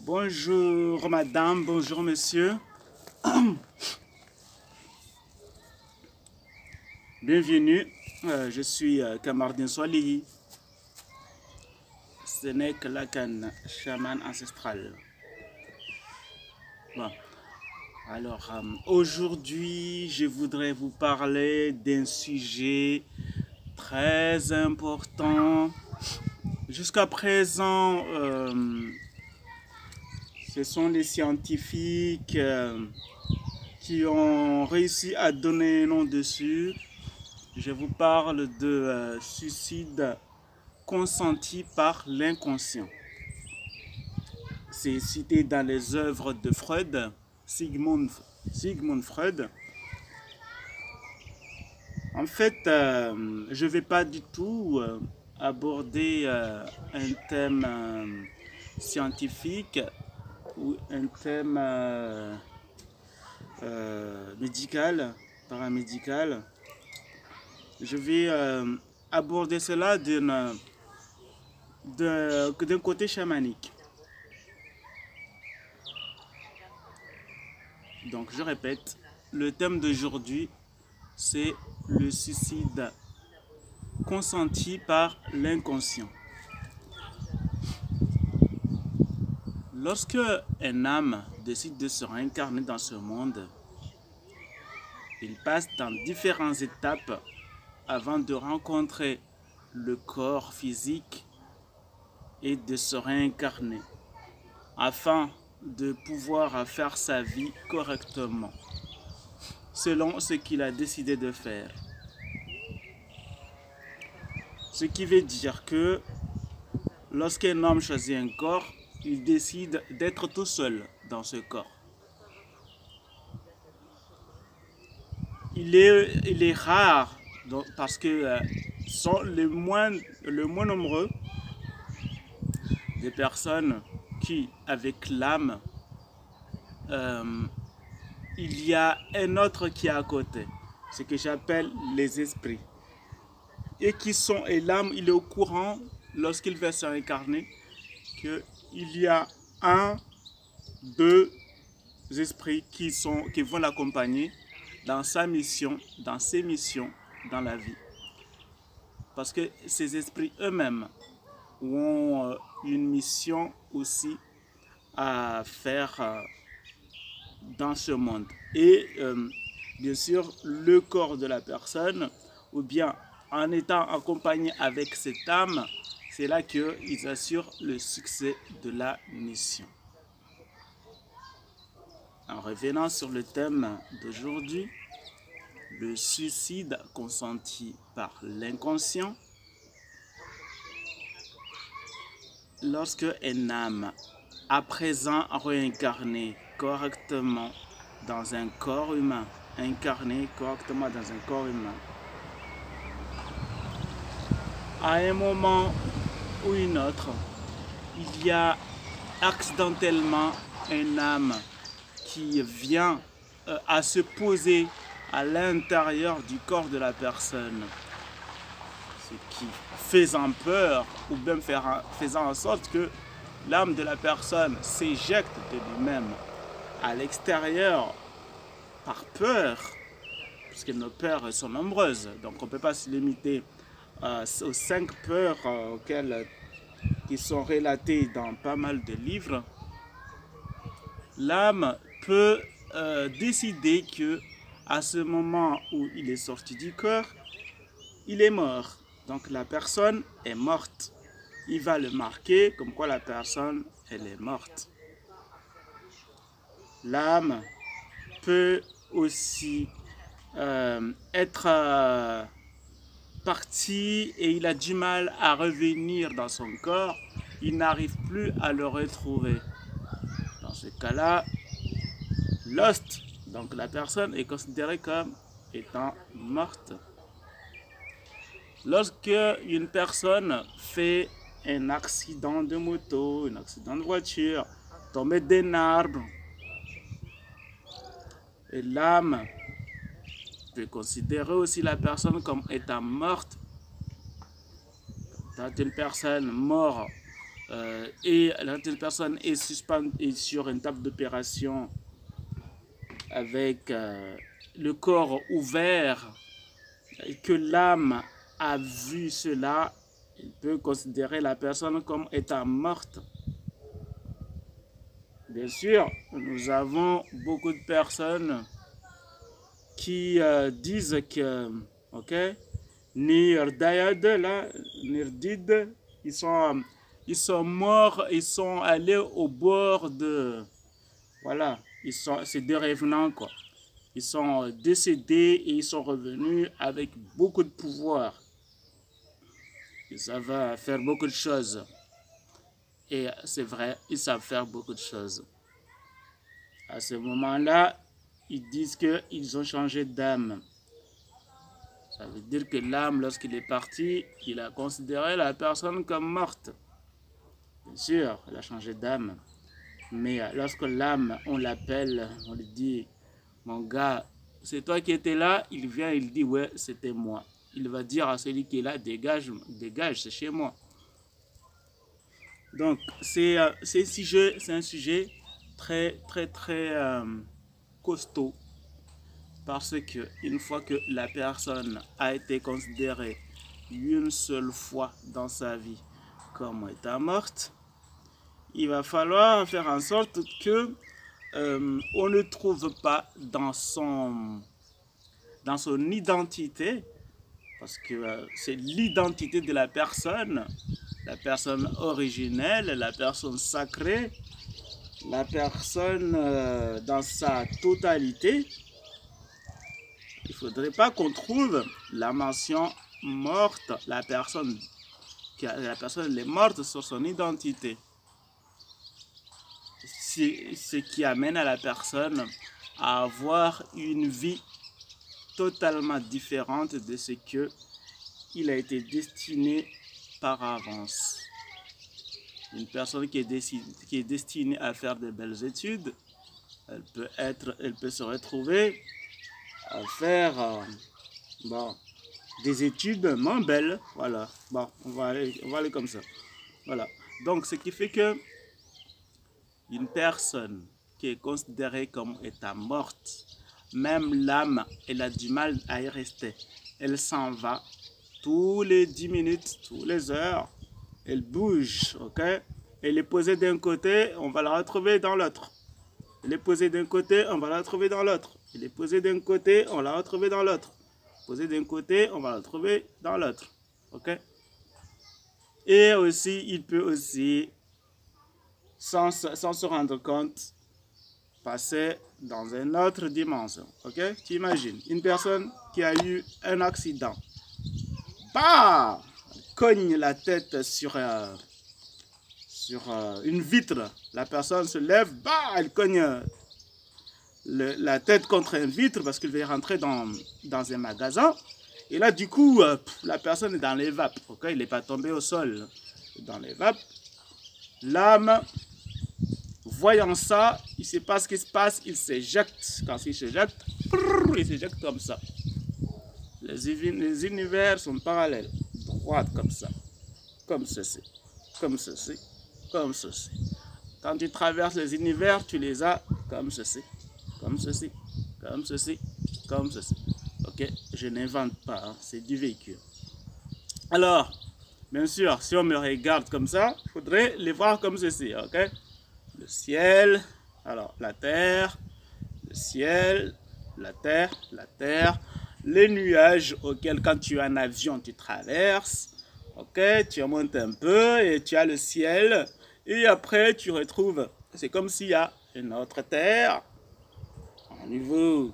Bonjour madame, bonjour monsieur. Bienvenue, je suis Kamardin Swalihi. Ce n'est que Lakan, chaman ancestral. Bon. Alors, aujourd'hui, je voudrais vous parler d'un sujet très important. Jusqu'à présent, ce sont les scientifiques qui ont réussi à donner un nom dessus. Je vous parle de suicide consenti par l'inconscient. C'est cité dans les œuvres de Freud, Sigmund Freud. En fait, je ne vais pas du tout aborder un thème scientifique ou un thème médical, paramédical. Je vais aborder cela d'un côté chamanique. Donc je répète, le thème d'aujourd'hui c'est le suicide consenti par l'inconscient. Lorsque un âme décide de se réincarner dans ce monde, il passe dans différentes étapes avant de rencontrer le corps physique et de se réincarner afin de pouvoir faire sa vie correctement selon ce qu'il a décidé de faire. Ce qui veut dire que lorsqu'un homme choisit un corps, il décide d'être tout seul dans ce corps. Il est rare parce que sont le moins nombreux des personnes qui, avec l'âme, il y a un autre qui est à côté, ce que j'appelle les esprits. Et l'âme, il est au courant, lorsqu'il va se réincarner, qu'il y a deux esprits qui vont l'accompagner dans sa mission, dans ses missions, dans la vie. Parce que ces esprits eux-mêmes ont une mission aussi à faire dans ce monde. Et bien sûr, le corps de la personne, ou bien en étant accompagné avec cette âme, c'est là qu'ils assurent le succès de la mission. En revenant sur le thème d'aujourd'hui, le suicide consenti par l'inconscient. Lorsque une âme, à présent réincarnée correctement dans un corps humain, à un moment ou un autre, il y a accidentellement une âme qui vient à se poser à l'intérieur du corps de la personne, ce qui faisant peur ou bien faisant en sorte que l'âme de la personne s'éjecte de lui-même à l'extérieur par peur, puisque nos peurs sont nombreuses, donc on ne peut pas se limiter aux 5 peurs qui sont relatées dans pas mal de livres. L'âme peut décider que à ce moment où il est sorti du corps, il est mort. Donc la personne est morte. Il va le marquer comme quoi la personne, elle est morte. L'âme peut aussi être partie et il a du mal à revenir dans son corps. Il n'arrive plus à le retrouver. Dans ce cas-là, lost, donc la personne est considérée comme étant morte. Lorsque une personne fait un accident de moto, un accident de voiture, tombe d'un arbre, et l'âme peut considérer aussi la personne comme étant morte. Quand une personne meurt et la personne est suspendue sur une table d'opération avec le corps ouvert, et que l'âme a vu cela, il peut considérer la personne comme étant morte. Bien sûr, nous avons beaucoup de personnes qui disent que, ok, Nirdayad, là, Nirdid, ils sont morts, ils sont allés au bord de, voilà, c'est des revenants, quoi. Ils sont décédés et ils sont revenus avec beaucoup de pouvoir. Ils savent faire beaucoup de choses. Et c'est vrai, ils savent faire beaucoup de choses. À ce moment-là, ils disent qu'ils ont changé d'âme. Ça veut dire que l'âme, lorsqu'il est parti, il a considéré la personne comme morte. Bien sûr, il a changé d'âme. Mais lorsque l'âme, on l'appelle, on lui dit, mon gars, c'est toi qui étais là, il vient, il dit, ouais, c'était moi. Il va dire à celui qui est là, dégage, dégage, c'est chez moi. Donc, c'est un sujet très costaud, parce que une fois que la personne a été considérée une seule fois dans sa vie comme étant morte, il va falloir faire en sorte que on ne trouve pas dans son identité, parce que c'est l'identité de la personne originelle, la personne sacrée, la personne dans sa totalité. Il ne faudrait pas qu'on trouve la mention morte, la personne est morte sur son identité. C'est ce qui amène à la personne à avoir une vie totalement différente de ce qu'il a été destiné par avance. Une personne qui est destinée à faire de belles études, elle peut se retrouver à faire des études moins belles. Voilà. Bon, on va aller comme ça. Voilà. Donc, ce qui fait que une personne qui est considérée comme étant morte, même l'âme, elle a du mal à y rester. Elle s'en va tous les 10 minutes, toutes les heures. Elle bouge, ok? Elle est posée d'un côté, on va la retrouver dans l'autre. Elle est posée d'un côté, on va la retrouver dans l'autre. Elle est posée d'un côté, on va la retrouver dans l'autre. Posée d'un côté, on va la retrouver dans l'autre. Ok? Et aussi, il peut aussi, sans se rendre compte, passer dans une autre dimension. Ok? Tu imagines, une personne qui a eu un accident. Bah! Cogne la tête sur une vitre. La personne se lève, bah! Elle cogne la tête contre une vitre parce qu'il veut rentrer dans un magasin. Et là, du coup, la personne est dans les vapes. Okay? Il n'est pas tombé au sol. Dans les vapes. L'âme, voyant ça, il ne sait pas ce qui se passe. Il s'éjecte. Quand il s'éjecte, il s'éjecte comme ça. Les univers sont parallèles. Droite comme ça. Comme ceci. Comme ceci. Comme ceci. Quand tu traverses les univers, tu les as comme ceci. Comme ceci, comme ceci, comme ceci. Ok, je n'invente pas, hein, c'est du véhicule. Alors, bien sûr, si on me regarde comme ça, il faudrait les voir comme ceci, ok? Le ciel, alors la terre, le ciel, la terre, les nuages auxquels quand tu as un avion, tu traverses, ok? Tu montes un peu et tu as le ciel, et après tu retrouves, c'est comme s'il y a une autre terre, à nouveau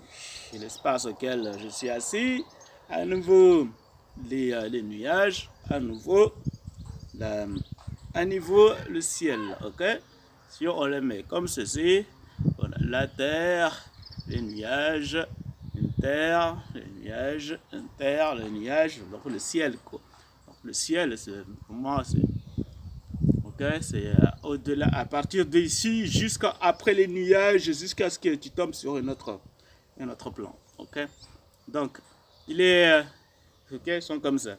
l'espace auquel je suis assis, à nouveau les nuages, à nouveau le ciel, ok? Si on le met comme ceci, on a la terre, les nuages, une terre, les nuages, une terre, les nuages, donc le ciel, quoi. Donc, le ciel, pour moi, c'est c'est au-delà, à partir d'ici jusqu'à après les nuages, jusqu'à ce que tu tombes sur un autre plan. Ok, donc il est, ok, ils sont comme ça.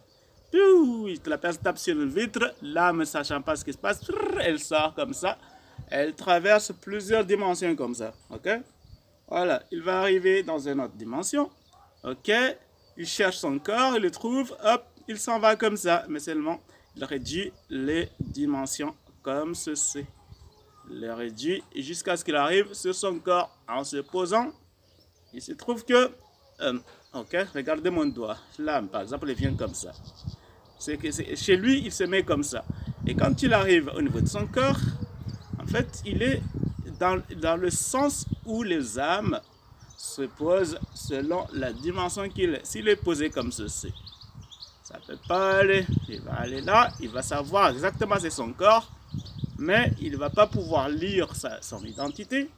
La personne tape sur une vitre, l'âme ne sachant pas ce qui se passe, elle sort comme ça. Elle traverse plusieurs dimensions comme ça. Ok? Voilà, il va arriver dans une autre dimension. Ok? Il cherche son corps, il le trouve, hop, il s'en va comme ça. Mais seulement, il réduit les dimensions comme ceci. Il les réduit jusqu'à ce qu'il arrive sur son corps en se posant. Il se trouve que, ok, regardez mon doigt. L'âme, par exemple, elle vient comme ça. Chez lui, il se met comme ça. Et quand il arrive au niveau de son corps, en fait, il est dans le sens où les âmes se posent selon la dimension qu'il est. S'il est posé comme ceci, ça ne peut pas aller. Il va aller là, il va savoir exactement c'est son corps, mais il ne va pas pouvoir lire son identité.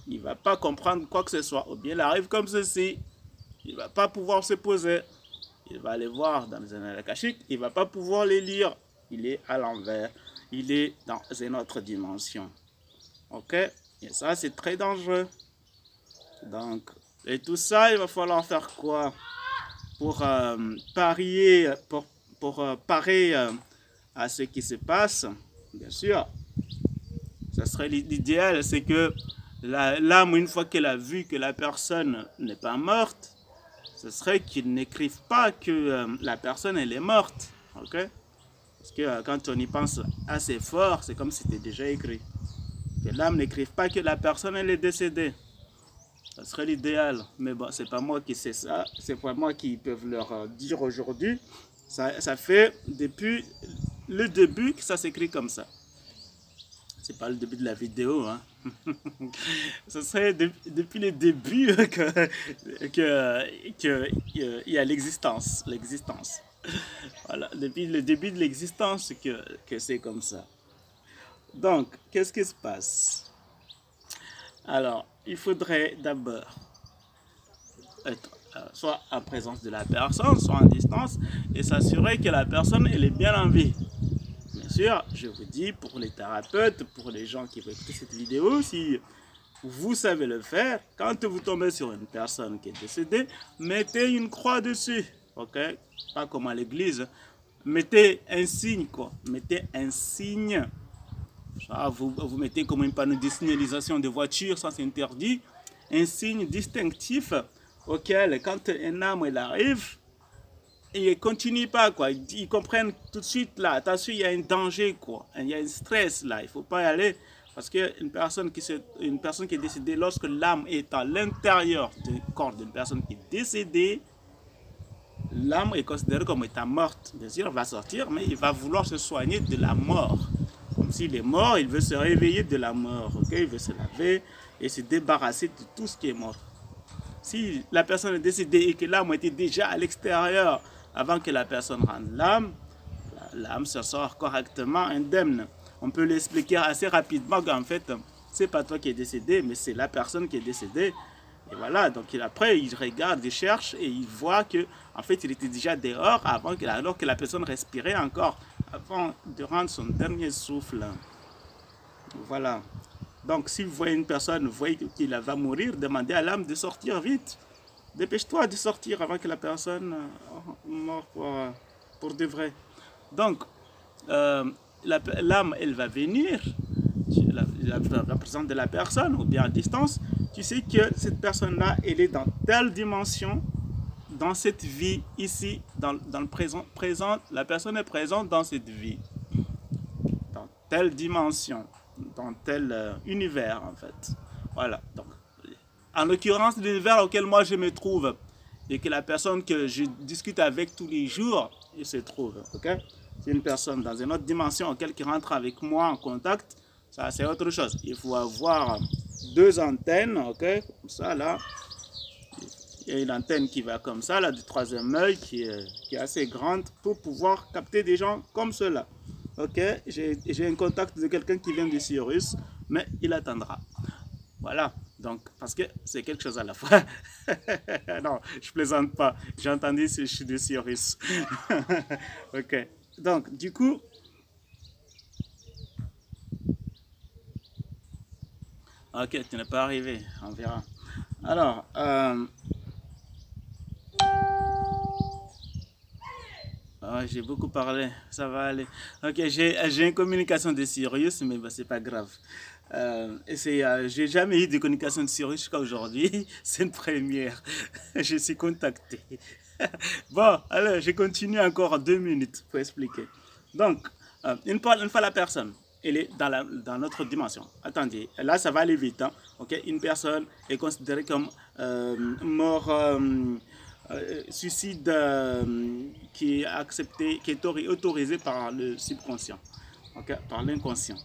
Il ne va pas comprendre quoi que ce soit. Ou bien il arrive comme ceci, il ne va pas pouvoir se poser. Il va aller voir dans les annales akashiques, il ne va pas pouvoir les lire. Il est à l'envers, il est dans une autre dimension. Ok? Et ça, c'est très dangereux. Donc, et tout ça, il va falloir faire quoi? Pour parer à ce qui se passe, bien sûr. Ça serait l'idéal, c'est que l'âme, une fois qu'elle a vu que la personne n'est pas morte, ce serait qu'il n'écrive pas que la personne elle est morte, ok? Parce que quand on y pense assez fort, c'est comme si c'était déjà écrit. Que l'âme n'écrive pas que la personne elle est décédée. Ça serait l'idéal, mais bon, c'est pas moi qui sais ça, c'est pas moi qui peux leur dire aujourd'hui. Ça fait depuis le début que ça s'écrit comme ça. C'est pas le début de la vidéo, hein. Ce serait depuis le début que y a l'existence. Voilà, depuis le début de l'existence que c'est comme ça. Donc, qu'est-ce qui se passe? Alors, il faudrait d'abord être soit en présence de la personne, soit en distance, et s'assurer que la personne elle est bien en vie. Bien sûr, je vous dis, pour les thérapeutes, pour les gens qui vont écouter cette vidéo, si vous savez le faire, quand vous tombez sur une personne qui est décédée, mettez une croix dessus, ok? Pas comme à l'église. Mettez un signe, quoi. Mettez un signe. Vous mettez comme un panneau de signalisation de voiture, ça c'est interdit. Un signe distinctif auquel, quand un âme elle arrive, ils ne continuent pas, quoi. Ils comprennent tout de suite, là, attention, il y a un danger, quoi. Il y a un stress, là. Il ne faut pas y aller. Parce qu'une personne qui est décédée, lorsque l'âme est à l'intérieur du corps d'une personne qui est décédée, l'âme est considérée comme étant morte. Bien sûr, elle va sortir, mais il va vouloir se soigner de la mort. Comme s'il est mort, il veut se réveiller de la mort. Okay? Il veut se laver et se débarrasser de tout ce qui est mort. Si la personne est décédée et que l'âme était déjà à l'extérieur avant que la personne rende l'âme, l'âme se sort correctement indemne. On peut l'expliquer assez rapidement qu'en fait, c'est pas toi qui es décédé, mais c'est la personne qui est décédée. Et voilà, donc après, il regarde, il cherche et il voit que en fait, il était déjà dehors alors que la personne respirait encore, avant de rendre son dernier souffle. Voilà. Donc, si vous voyez une personne, vous voyez qu'il va mourir, demandez à l'âme de sortir vite. Dépêche-toi de sortir avant que la personne meure pour de vrai. Donc, l'âme, elle va venir, la représente de la personne, ou bien à distance. Tu sais que cette personne-là, elle est dans telle dimension, dans cette vie ici, dans le présent, la personne est présente dans cette vie, dans telle dimension, dans tel univers en fait. Voilà. Donc, en l'occurrence, l'univers auquel moi je me trouve et que la personne que je discute avec tous les jours, il se trouve. Ok? C'est une personne dans une autre dimension auquel qui rentre avec moi en contact. Ça, c'est autre chose. Il faut avoir deux antennes, ok? Comme ça, là. Il y a une antenne qui va comme ça, là, du troisième œil, qui est assez grande pour pouvoir capter des gens comme cela. Ok? J'ai un contact de quelqu'un qui vient de Sirius, mais il attendra. Voilà. Donc, parce que c'est quelque chose à la fois. Non, je plaisante pas. J'ai entendu, je suis de Sirius. Ok. Donc, du coup, ok, tu n'es pas arrivé, on verra. Alors, j'ai beaucoup parlé, ça va aller. Ok, j'ai une communication de Sirius, mais bah, c'est pas grave. J'ai jamais eu de communication de Sirius jusqu'à aujourd'hui. C'est une première. Je suis contacté. Bon, alors, je continue encore 2 minutes pour expliquer. Donc, une fois la personne, elle est dans notre dimension. Attendez, là, ça va aller vite. Hein, ok, une personne est considérée comme mort, suicide qui est accepté, qui est autorisé par le subconscient, okay, par l'inconscient.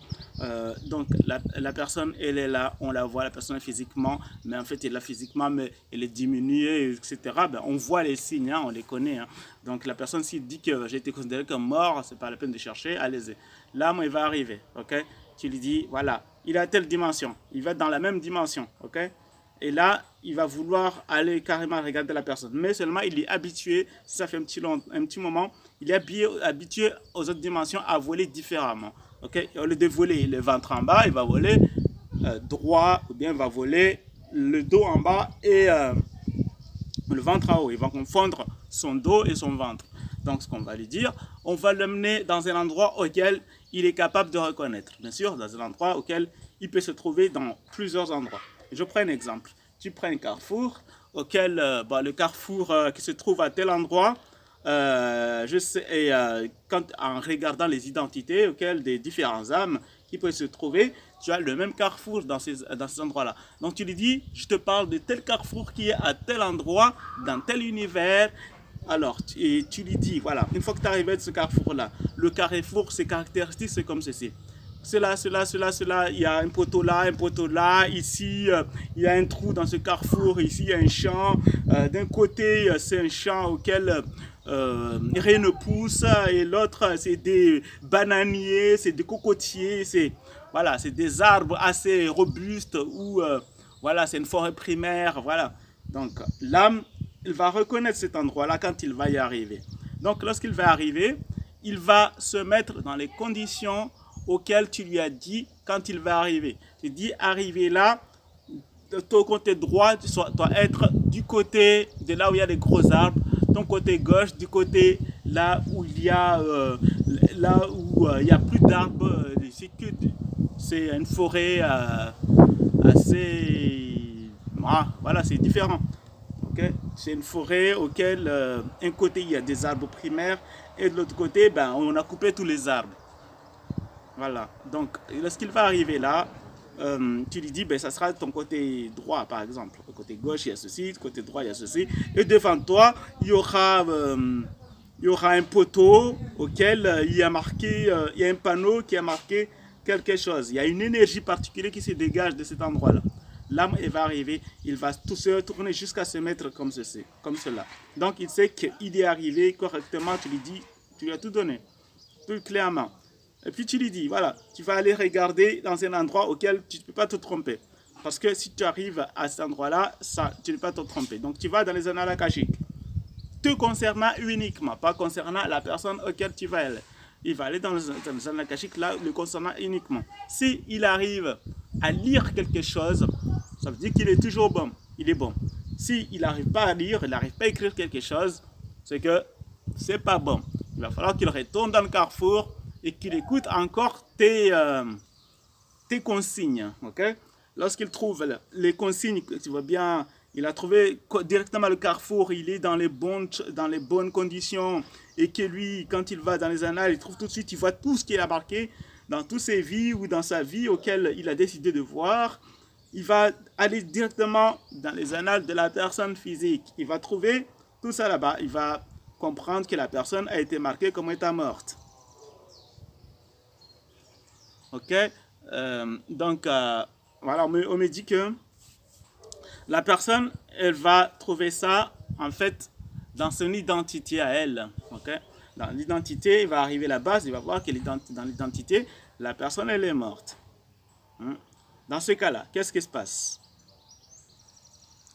Donc la personne, elle est là, on la voit, la personne physiquement, mais en fait elle est là physiquement, mais elle est diminuée, etc. Ben, on voit les signes, hein, on les connaît. Hein. Donc la personne, s'il dit que j'ai été considéré comme mort, c'est pas la peine de chercher, allez-y. Là, moi, il va arriver, ok. Tu lui dis, voilà, il a telle dimension, il va dans la même dimension, ok. Et là, il va vouloir aller carrément regarder la personne. Mais seulement, il est habitué, si ça fait un petit moment, il est habitué aux autres dimensions à voler différemment. Okay? Au lieu de voler le ventre en bas, il va voler droit, ou bien il va voler le dos en bas et le ventre en haut. Il va confondre son dos et son ventre. Donc, ce qu'on va lui dire, on va l'amener dans un endroit auquel il est capable de reconnaître. Bien sûr, dans un endroit auquel il peut se trouver dans plusieurs endroits. Je prends un exemple. Tu prends un carrefour, auquel le carrefour qui se trouve à tel endroit, je sais, et en regardant les identités auxquelles des différents âmes qui peuvent se trouver, tu as le même carrefour dans ces endroits-là. Donc tu lui dis, je te parle de tel carrefour qui est à tel endroit, dans tel univers. Alors, tu lui dis, voilà, une fois que tu arrives à ce carrefour-là, le carrefour, ses caractéristiques, c'est comme ceci. Cela, il y a un poteau là, ici, il y a un trou dans ce carrefour, ici, il y a un champ. D'un côté, c'est un champ auquel rien ne pousse, et l'autre, c'est des bananiers, c'est des cocotiers, voilà, c'est des arbres assez robustes, ou voilà, c'est une forêt primaire, voilà. Donc, l'âme, il va reconnaître cet endroit-là quand il va y arriver. Donc, lorsqu'il va arriver, il va se mettre dans les conditions auquel tu lui as dit quand il va arriver. Tu dis, arriver là, ton côté droit doit être du côté de là où il y a des gros arbres, ton côté gauche du côté là où il y a il y a plus d'arbres. C'est une forêt assez... voilà, c'est différent. Okay? C'est une forêt auquel un côté il y a des arbres primaires et de l'autre côté, ben, on a coupé tous les arbres. Voilà, donc lorsqu'il va arriver là, tu lui dis, ben, ça sera ton côté droit par exemple. Le côté gauche, il y a ceci, le côté droit, il y a ceci. Et devant toi, il y aura un poteau auquel il y a marqué, il y a un panneau qui a marqué quelque chose. Il y a une énergie particulière qui se dégage de cet endroit-là. L'âme, elle va arriver, il va tout se retourner jusqu'à se mettre comme ceci, comme cela. Donc il sait qu'il est arrivé correctement, tu lui dis, tu lui as tout donné, tout clairement. Et puis tu lui dis, voilà, tu vas aller regarder dans un endroit auquel tu ne peux pas te tromper. Parce que si tu arrives à cet endroit-là, tu ne peux pas te tromper. Donc tu vas dans les annales akashiques. Te concernant uniquement, pas concernant la personne auquel tu vas aller. Il va aller dans les annales akashiques, là, le concernant uniquement. S'il arrive à lire quelque chose, ça veut dire qu'il est toujours bon. Il est bon. S'il n'arrive pas à lire, il n'arrive pas à écrire quelque chose, c'est que c'est pas bon. Il va falloir qu'il retourne dans le carrefour et qu'il écoute encore tes consignes. Okay? Lorsqu'il trouve les consignes, tu vois bien, il a trouvé directement le carrefour, il est dans les bonnes conditions, et que lui, quand il va dans les annales, il trouve tout de suite, il voit tout ce qu'il a marqué dans toutes ses vies ou dans sa vie auquel il a décidé de voir. Il va aller directement dans les annales de la personne physique. Il va trouver tout ça là-bas. Il va comprendre que la personne a été marquée comme étant morte. Ok, donc voilà, on me dit que la personne, elle va trouver ça en fait dans son identité à elle. Ok, dans l'identité, il va arriver à la base, il va voir que dans l'identité, la personne, elle est morte. Dans ce cas-là, qu'est-ce qui se passe?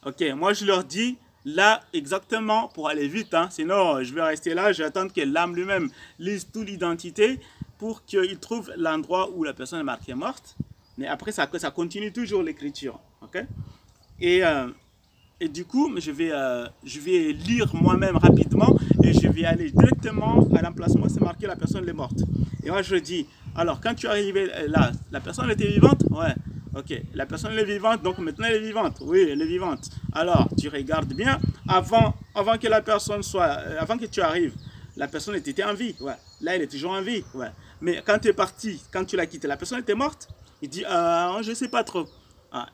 Ok, moi je leur dis là exactement pour aller vite, hein, sinon je vais rester là, je vais attendre que l'âme lui-même lise toute l'identité pour qu'il trouve l'endroit où la personne est marquée morte. Mais après, ça continue toujours l'écriture. Okay? Et Et du coup, je vais lire moi-même rapidement et je vais aller directement à l'emplacement, c'est marqué la personne est morte. Et moi je dis, alors quand tu es arrivé là, la personne était vivante? Ouais, ok, la personne est vivante, donc maintenant elle est vivante. Oui, elle est vivante. Alors tu regardes bien, avant que la personne soit, avant que tu arrives, la personne était en vie, ouais. Là elle est toujours en vie, ouais. Mais quand tu es parti, quand tu l'as quitté, la personne était morte? Il dit, je ne sais pas trop. Ah,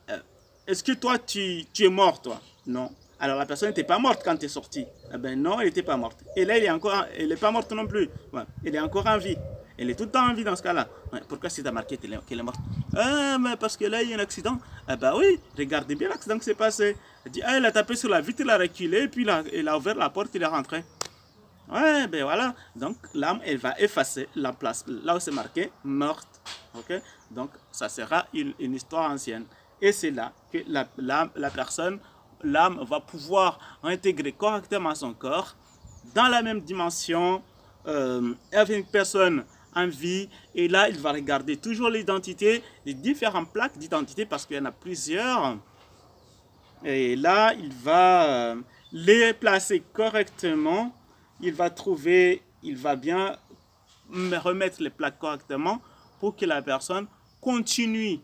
est-ce que toi tu es mort toi? Non. Alors la personne n'était pas morte quand tu es sorti. Eh ben non, elle n'était pas morte. Et là, elle n'est pas morte non plus. Ouais. Elle est encore en vie. Elle est tout le temps en vie dans ce cas-là. Ouais. Pourquoi c'est marqué qu'elle est morte? Ah, mais parce que là, il y a un accident. Ah bah oui, regardez bien l'accident qui s'est passé. Elle dit, elle a tapé sur la vitre, elle a reculé, et puis elle a ouvert la porte, il est rentré. Ouais, ben voilà. Donc l'âme, elle va effacer la place, là où c'est marqué morte. Ok? Donc ça sera une histoire ancienne. Et c'est là que la personne, l'âme va pouvoir intégrer correctement son corps dans la même dimension avec une personne en vie. Et là, il va regarder toujours l'identité, les différentes plaques d'identité parce qu'il y en a plusieurs. Et là, il va les placer correctement. Il va trouver, il va bien remettre les plaques correctement pour que la personne continue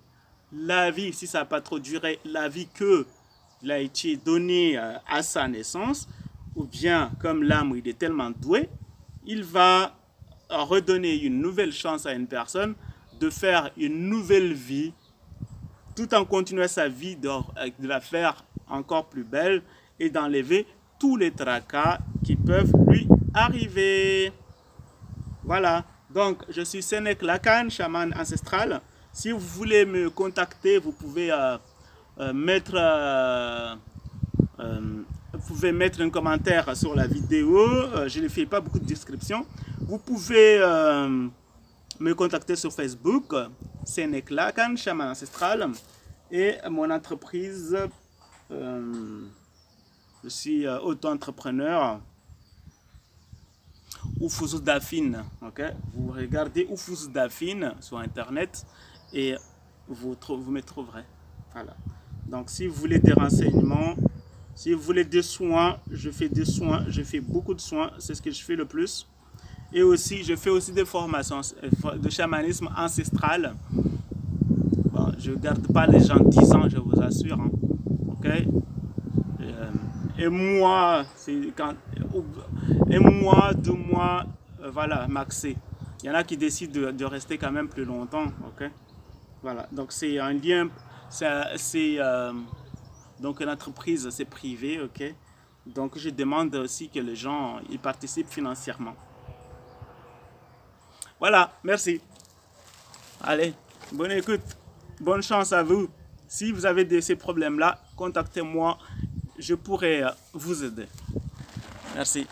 la vie, si ça n'a pas trop duré, la vie qu'il a été donnée à sa naissance, ou bien comme l'âme, il est tellement doué, il va redonner une nouvelle chance à une personne de faire une nouvelle vie, tout en continuant sa vie, de la faire encore plus belle et d'enlever tous les tracas qui peuvent lui arriver. Voilà, donc je suis Sénèque Lacan, chaman ancestral. Si vous voulez me contacter, vous pouvez mettre un commentaire sur la vidéo. Je ne fais pas beaucoup de descriptions. Vous pouvez me contacter sur Facebook, Sénèque Lacan, chaman ancestral. Et mon entreprise, je suis auto-entrepreneur. Oufous Dafine, ok? Vous regardez Oufous Dafine sur internet et vous me trouverez. Voilà. Donc si vous voulez des renseignements, si vous voulez des soins, je fais des soins, je fais beaucoup de soins, c'est ce que je fais le plus. Et aussi, je fais aussi des formations de chamanisme ancestral. Bon, je ne garde pas les gens 10 ans, je vous assure. Hein. Ok? Et moi, c'est quand... Et moi, 2 mois, voilà, maxé. Il y en a qui décident de rester quand même plus longtemps, ok? Voilà, donc c'est un lien, c'est donc une entreprise, c'est privé, ok? Donc je demande aussi que les gens y participent financièrement. Voilà, merci. Allez, bonne écoute, bonne chance à vous. Si vous avez ces problèmes-là, contactez-moi, je pourrai vous aider. Merci.